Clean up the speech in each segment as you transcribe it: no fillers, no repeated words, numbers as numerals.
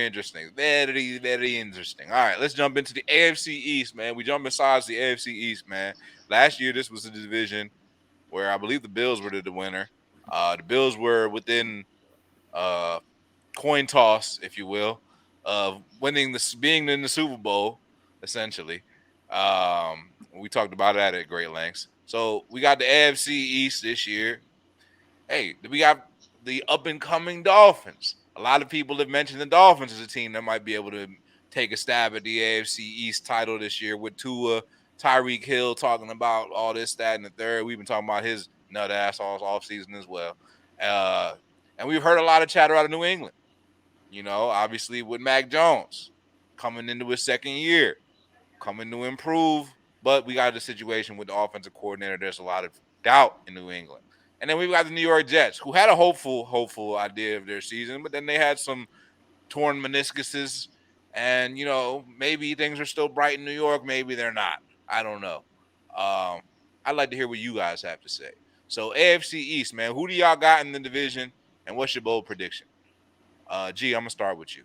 interesting. Very, very interesting. All right, let's jump into the AFC East, man. We jump inside the AFC East, man. Last year, this was a division where I believe the Bills were the winner. The Bills were within uh, coin toss, if you will, of winning this, being in the Super Bowl, essentially. We talked about that at great lengths. So we got the AFC East this year. Hey, we got the up and coming Dolphins. A lot of people have mentioned the Dolphins as a team that might be able to take a stab at the AFC East title this year with Tua, Tyreek Hill talking about all this, that, and the third. We've been talking about his nut ass all off season as well. And we've heard a lot of chatter out of New England. You know, obviously with Mac Jones coming into his second year, coming to improve. But we got a situation with the offensive coordinator. There's a lot of doubt in New England. And then we've got the New York Jets, who had a hopeful idea of their season, but then they had some torn meniscuses. And, you know, maybe things are still bright in New York. Maybe they're not. I don't know. I'd like to hear what you guys have to say. So AFC East, man, who do y'all got in the division, and what's your bold prediction? G, I'm going to start with you.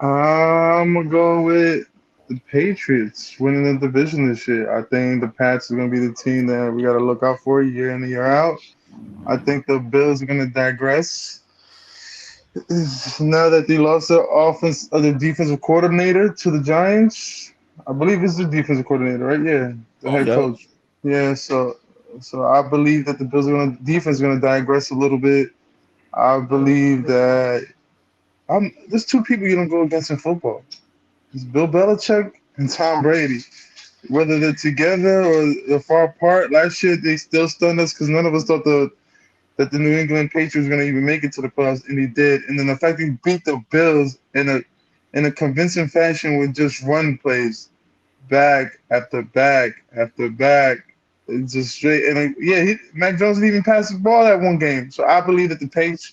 I'm gonna go with the Patriots winning the division this year. I think the Pats are gonna be the team that we gotta look out for year in and year out. I think the Bills are gonna digress. Now that they lost their defensive coordinator to the Giants, I believe it's the defensive coordinator, right? Yeah, the head Yep. coach. Yeah, so I believe that the Bills defense is gonna digress a little bit. I believe that there's two people you don't go against in football. It's Bill Belichick and Tom Brady. Whether they're together or they're far apart, last year they still stunned us because none of us thought that the New England Patriots were going to even make it to the playoffs, and he did. And then the fact he beat the Bills in a convincing fashion with just run plays, back after back after back, it's just straight. And Mac Jones didn't even pass the ball that one game. So I believe that the Patriots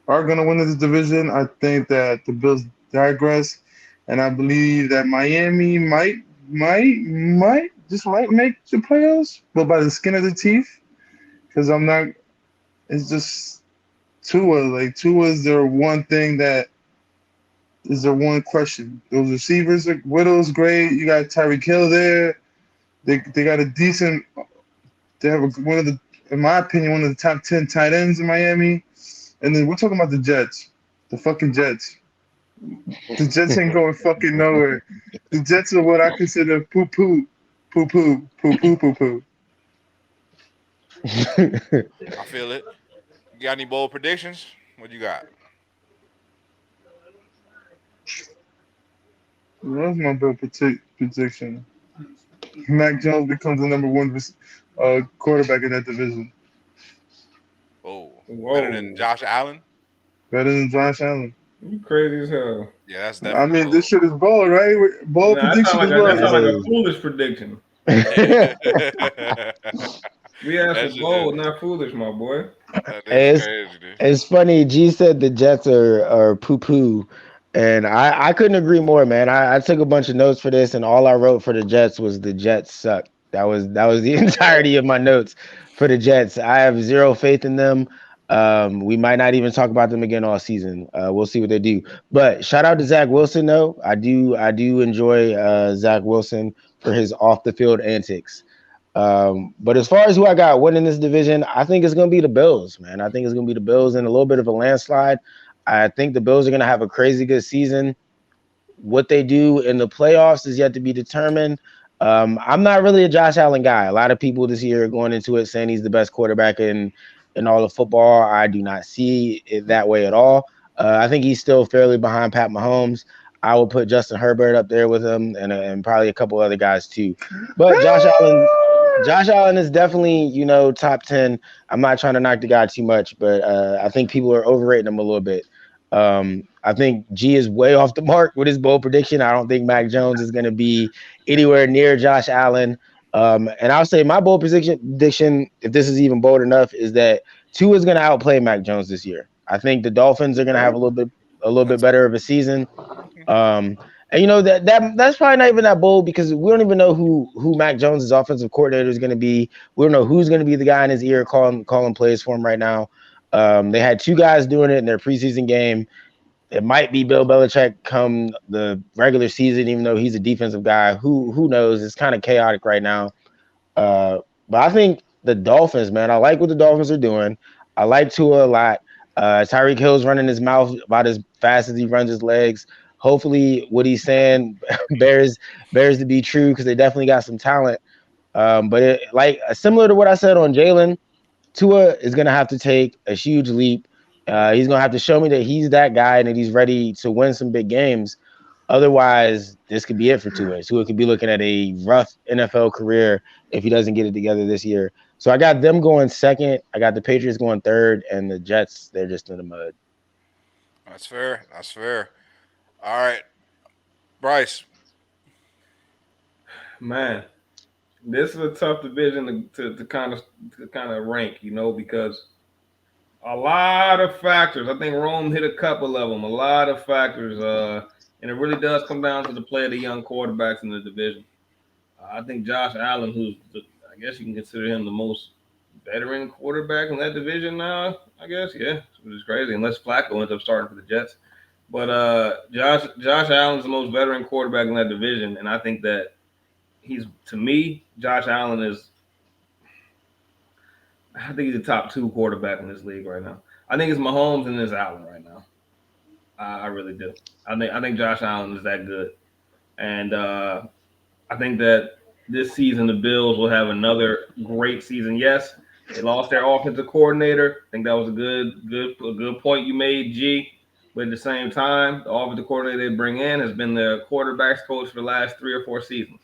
are going to win this division. I think that the Bills digress, and I believe that Miami might make the playoffs, but by the skin of the teeth. Because I'm not. It's just Tua. Like Tua is their one thing that is their one question. Those receivers are Whittle's great. You got Tyreek Hill there. They got a decent. They have one of the, in my opinion, one of the top 10 tight ends in Miami. And then we're talking about the Jets, the fucking Jets. The Jets ain't going fucking nowhere. The Jets are what I consider poo-poo. I feel it. You got any bold predictions? What you got? That's my bold prediction. Mac Jones becomes the number one quarterback in that division. Oh, Whoa. better than Josh Allen? Better than Josh Allen. You crazy as hell. Yeah, that's I definitely mean, bold. this shit is bold, right? Bold Nah, prediction as that sound like well. a foolish prediction. We asked for bold, not foolish, my boy. That is crazy, dude. It's funny. G said the Jets are poo poo, and I couldn't agree more, man. I took a bunch of notes for this, and all I wrote for the Jets was the Jets suck. That was the entirety of my notes for the Jets. I have zero faith in them. We might not even talk about them again all season. We'll see what they do. But shout out to Zach Wilson, though. I do enjoy Zach Wilson for his off the field antics. But as far as who I got winning this division, I think it's going to be the Bills, man. I think it's going to be the Bills in a little bit of a landslide. I think the Bills are going to have a crazy good season. What they do in the playoffs is yet to be determined. I'm not really a Josh Allen guy. A lot of people this year are going into it saying he's the best quarterback in all of football. I do not see it that way at all. I think he's still fairly behind Pat Mahomes. I would put Justin Herbert up there with him and probably a couple other guys too. But Josh Allen is definitely, top 10. I'm not trying to knock the guy too much, but I think people are overrating him a little bit. I think G is way off the mark with his bold prediction. I don't think Mac Jones is going to be anywhere near Josh Allen. And I'll say my bold prediction, if this is even bold enough, is that Tua is going to outplay Mac Jones this year. I think the Dolphins are going to have a little bit better of a season. And that's probably not even that bold because we don't even know who Mac Jones' offensive coordinator is going to be. We don't know who's going to be the guy in his ear calling plays for him right now. They had two guys doing it in their preseason game. It might be Bill Belichick come the regular season, even though he's a defensive guy. Who knows? It's kind of chaotic right now. But I think the Dolphins, man, I like what the Dolphins are doing. I like Tua a lot. Tyreek Hill's running his mouth about as fast as he runs his legs. Hopefully, what he's saying bears to be true because they definitely got some talent. But similar to what I said on Jalen, Tua is going to have to take a huge leap. He's going to have to show me that he's that guy and that he's ready to win some big games. Otherwise, this could be it for Tua. Tua could be looking at a rough NFL career if he doesn't get it together this year. So I got them going second. I got the Patriots going third, and the Jets, they're just in the mud. That's fair. That's fair. All right, Bryce. Man, this is a tough division to kind of rank, because a lot of factors. I think Rome hit a couple of them. A lot of factors, and it really does come down to the play of the young quarterbacks in the division. I think Josh Allen, I guess you can consider him the most veteran quarterback in that division now. I guess, yeah, which is crazy. Unless Flacco ends up starting for the Jets, but Josh Allen's the most veteran quarterback in that division, and I think that Josh Allen is. I think he's the top two quarterback in this league right now. I think it's Mahomes and it's Allen right now. I really do. I think Josh Allen is that good, and I think that this season the Bills will have another great season. Yes, they lost their offensive coordinator. I think that was a good point you made, G. But at the same time, the offensive coordinator they bring in has been the quarterbacks coach for the last 3 or 4 seasons.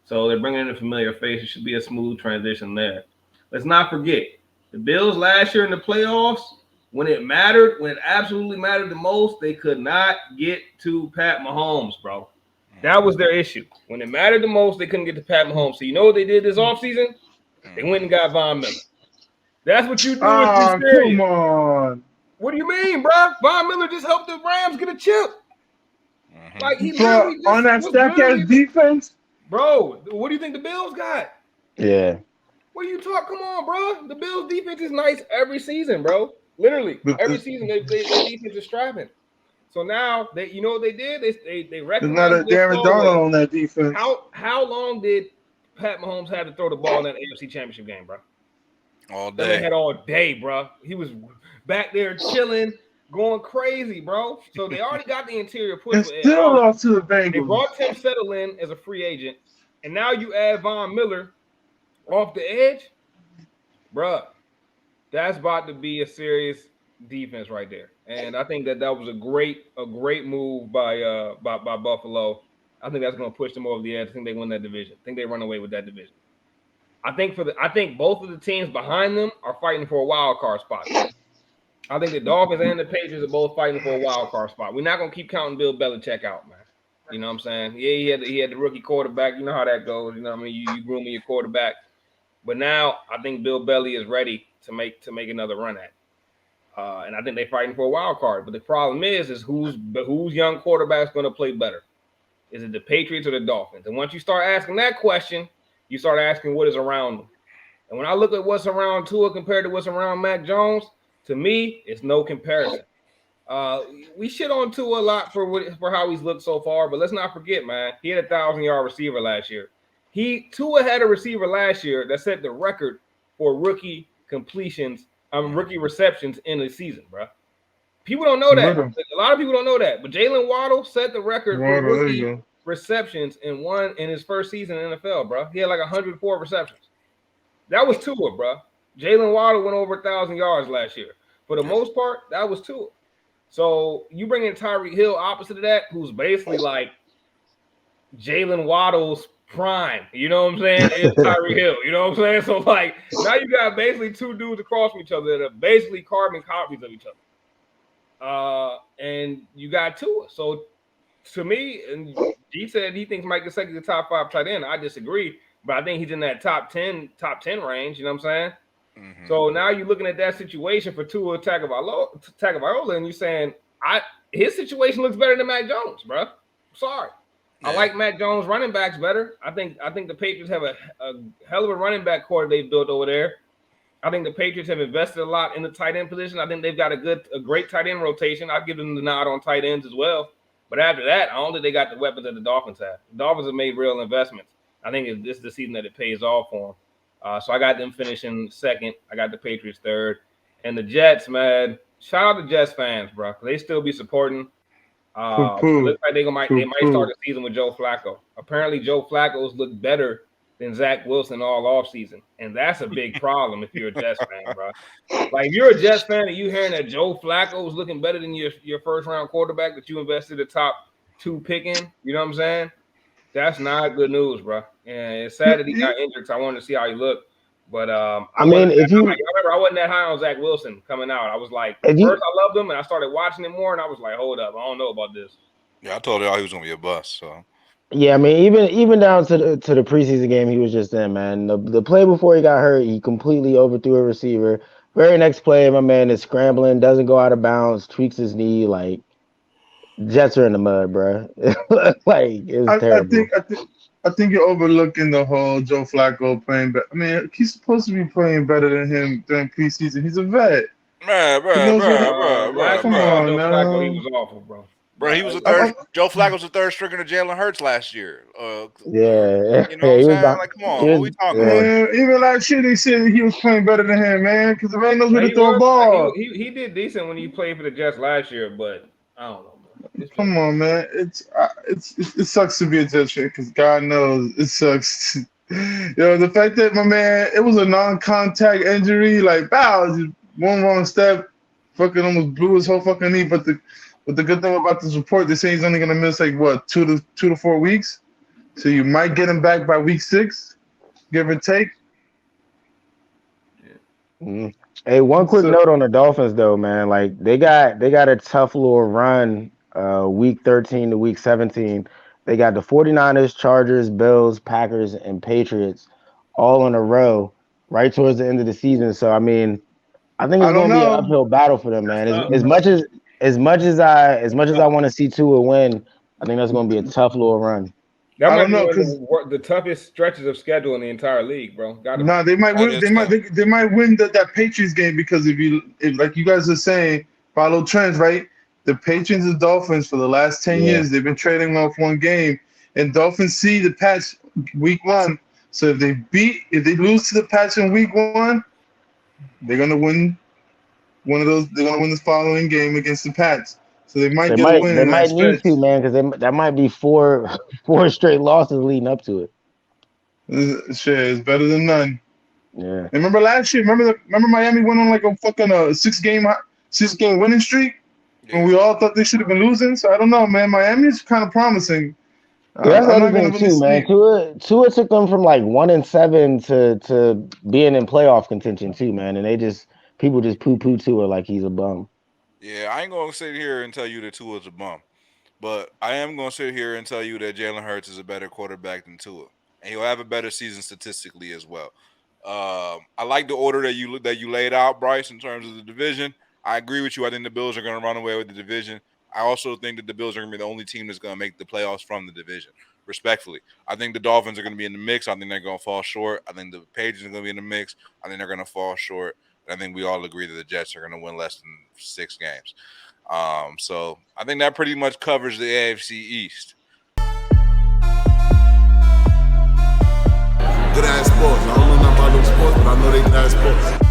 So they're bringing in a familiar face. It should be a smooth transition there. Let's not forget, the Bills last year in the playoffs, when it mattered, when it absolutely mattered the most, they could not get to Pat Mahomes, bro. That was their issue. When it mattered the most, they couldn't get to Pat Mahomes. So you know what they did this offseason? They went and got Von Miller. That's what you do if you're serious. Come on. What do you mean, bro? Von Miller just helped the Rams get a chip. Like he literally just on that stack-ass defense? Bro, what do you think the Bills got? Yeah. What are you talking? Come on, bro. The Bills' defense is nice every season, bro. Literally, every season their defense is strapping. So now you know what they did? They recognized there's not a Darren Donald on that defense. How long did Pat Mahomes have to throw the ball in that AFC Championship game, bro? All day. They had all day, bro. He was back there chilling, going crazy, bro. So they already got the interior push. And still lost to the Bengals. They brought Tim Settle in as a free agent, and now you add Von Miller off the edge, bro. That's about to be a serious defense right there. And I think that was a great move by Buffalo. I think that's going to push them over the edge. I think they win that division. I think they run away with that division. I think both of the teams behind them are fighting for a wild card spot. I think the Dolphins and the Patriots are both fighting for a wild card spot. We're not going to keep counting Bill Belichick out, man. You know what I'm saying? Yeah, he had the rookie quarterback. You know how that goes. You know what I mean? You grooming your quarterback. But now I think Bill Belly is ready to make another run at it. And I think they're fighting for a wild card. But the problem is who's young quarterback's going to play better? Is it the Patriots or the Dolphins? And once you start asking that question, you start asking what is around them. And when I look at what's around Tua compared to what's around Mac Jones, to me, it's no comparison. We shit on Tua a lot for how he's looked so far, but let's not forget, man, he had a 1,000-yard receiver last year. Tua had a receiver last year that set the record for rookie receptions in the season, bro. People don't know that. A lot of people don't know that. But Jalen Waddle set the record for rookie receptions in his first season in the NFL, bro. He had like 104 receptions. That was Tua, bro. Jalen Waddle went over 1,000 yards last year. For the most part, that was Tua. So you bring in Tyreek Hill opposite of that, who's basically like Jalen Waddle's prime. You know what I'm saying? It's Tyreek Hill. You know what I'm saying? So like now you got basically two dudes across from each other that are basically carbon copies of each other. And you got Tua. So to me, and he said he thinks Mike Gesicki is the top 5 tight end. I disagree, but I think he's in that top 10 range. You know what I'm saying? Mm-hmm. So now you're looking at that situation for Tua Tagovailoa, and you're saying his situation looks better than Mac Jones, bro. Sorry. Yeah. I like Mac Jones running backs better. I think the Patriots have a hell of a running back core they've built over there. I think the Patriots have invested a lot in the tight end position. I think they've got a great tight end rotation. I'll give them the nod on tight ends as well. But after that, I don't think they got the weapons that the Dolphins have. The Dolphins have made real investments. I think this is the season that it pays off for them. So I got them finishing second. I got the Patriots third, and the Jets, man. Shout out to Jets fans, bro. They still be supporting. Poo It poo. looks like they Poo might start poo. the season with Joe Flacco. Apparently, Joe Flacco's looked better than Zach Wilson all offseason. And that's a big problem if you're a Jets fan, bro. Like if you're a Jets fan and you hearing that Joe Flacco is looking better than your first round quarterback that you invested the top 2 pick in, you know what I'm saying? That's not good news, bro. And it's sad that he got injured because I wanted to see how he looked. But I I wasn't mean, that high. I remember I wasn't that high on Zach Wilson coming out. I was like, if at first you, I loved him and I started watching him more and I was like, hold up, I don't know about this. Yeah, I told y'all he was gonna be a bust. So yeah, I mean, even down to the preseason game he was just in, man. The play before he got hurt, he completely overthrew a receiver. Very next play, my man is scrambling, doesn't go out of bounds, tweaks his knee. Like Jets are in the mud, bro. Like it was I terrible. think I think I think you're overlooking the whole Joe Flacco playing. But I mean, he's supposed to be playing better than him during preseason. He's a vet. man, He bruh, knows what. bruh, bruh, Last bruh, Come we bruh. saw on Joe Flacco, he now. was awful, bro. Bro, he But was a I'm, third. I'm, Joe Flacco was the third stringer to Jalen Hurts last year. Yeah, You know what yeah, I'm he was saying? behind, Like, come he on, what was, we talking yeah. about here? man, even last year they said he was playing better than him, man, because the man knows where yeah, to he throw a was. ball. He did decent when he played for the Jets last year, but I don't know, bro. It's just Come on, man. It sucks to be a Jets fan because God knows it sucks. The fact that my man, it was a non-contact injury, like bow, just one wrong step, fucking almost blew his whole fucking knee. But the good thing about this report, they say he's only gonna miss like what 2 to 4 weeks. So you might get him back by week 6, give or take. Mhm. Hey, one quick So note on the Dolphins though, man. Like they got a tough little run week 13 to week 17. They got the 49ers, Chargers, Bills, Packers, and Patriots all in a row right towards the end of the season. So I mean, I think I it's don't going to be an know. uphill battle for them, that's man. tough, As bro. much as I want to see Tua win, I think that's going to be a tough little run. That I might don't be know one of because the toughest stretches of schedule in the entire league, bro. Got to be. no, they might That win. is tough. They might win that Patriots game because if like you guys are saying, follow trends, right? The Patriots and Dolphins for the last 10 Yeah. years they've been trading off one game, and Dolphins see the patch week 1. So if they lose to the patch in week 1, they're gonna win one of those. They're gonna win the following game against the Pats. So they might They get a might win they in that might need stretch. to, man, because that might be four four straight losses leading up to it. Shit, it's better than none. Yeah. And remember last year? Remember Miami went on like a fucking 6-game winning streak when Yeah. we all thought they should have been losing. So I don't know, man. Miami's kind of promising. Yeah, that's the I'm other not gonna thing really too, man. sleep. Tua took them from like 1-7 to being in playoff contention too, man. And people just poo poo Tua like he's a bum. Yeah, I ain't gonna sit here and tell you that Tua's a bum, but I am gonna sit here and tell you that Jalen Hurts is a better quarterback than Tua, and he'll have a better season statistically as well. I like the order that you laid out, Bryce, in terms of the division. I agree with you. I think the Bills are gonna run away with the division. I also think that the Bills are gonna be the only team that's gonna make the playoffs from the division. Respectfully, I think the Dolphins are gonna be in the mix. I think they're gonna fall short. I think the Patriots are gonna be in the mix. I think they're gonna fall short. And I think we all agree that the Jets are gonna win less than 6 games. So I think that pretty much covers the AFC East. Good ass sports. I don't know nothing about them sports, but I know they good ass sports.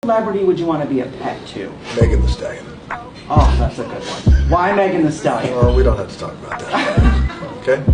celebrity would you want to be a pet to? Megan Thee Stallion. Oh, that's a good one. Why Megan Thee Stallion? Well, we don't have to talk about that. Okay?